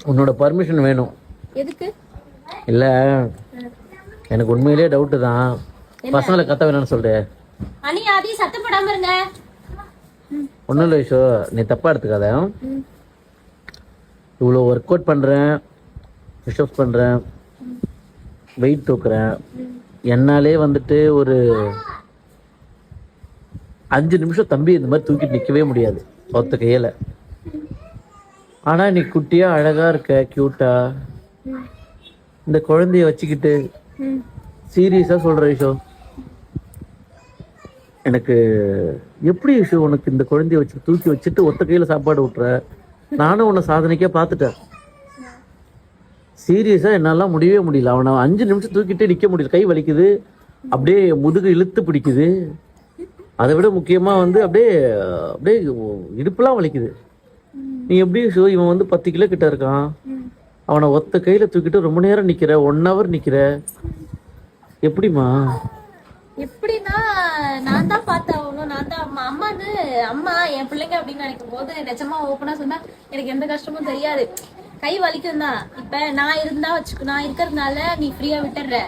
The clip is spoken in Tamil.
உன்னோட பர்மிஷன் வேணும். எதுக்கு? இல்ல எனக்கு உண்மையிலேயே டவுட்டு தான். பசங்களை கத்த வேணும்னு சொல்றேன். அனி அதையும் சத்தம் போடாம இருங்க. ஒன்றும் இல்லை விஷோ, நீ தப்பா எடுத்துக்காத. இவ்வளோ ஒர்க் அவுட் பண்றேன், புஷ்அப்ஸ் பண்றேன், வெயிட் தூக்குறேன். என்னாலே வந்துட்டு ஒரு 5 நிமிஷம் தம்பி இந்த மாதிரி தூக்கிட்டு நிற்கவே முடியாது ஒத்த கையில. ஆனா நீ குட்டியா அழகா இருக்க, கியூட்டா. இந்த குழந்தைய வச்சுக்கிட்டு சீரியஸா சொல்ற விஷயம், எனக்கு எப்படி விஷயம் உனக்கு இந்த குழந்தைய வச்சு தூக்கி வச்சுட்டு ஒத்த கையில சாப்பாடு விட்டுற? நானும் உன்னை சாதனைக்கே பார்த்துட்டேன். சீரியஸா என்னால முடியவே முடியல. அவனை 5 நிமிஷம் தூக்கிட்டே நிக்க முடியல. கை வலிக்குது, அப்படியே முதுகு இழுத்து பிடிக்குது. அதை விட முக்கியமா வந்து அப்படியே அப்படியே இடுப்புலாம் வலிக்குது. நீ எப்படி இவன் வந்து 10 கிலோ கிட்ட இருக்கான், அவனை ஒத்த கையில தூக்கிட்டு ரொம்ப நேரம் நிக்கிற, 1 hour நிக்கிற, எப்படிமா? எப்படின்னா நான் தான் பார்த்தேன். நான் தான் அம்மான்னு அம்மா என் பிள்ளைங்க அப்படின்னு நினைக்கும் போது நிஜமா ஓப்பனா சொன்னா எனக்கு எந்த கஷ்டமும் தெரியாது. கை வலிக்கும் தான். இப்ப நான் இருந்தா வச்சுக்க, நான் இருக்கிறதுனால நீ ஃப்ரீயா விட்டுற.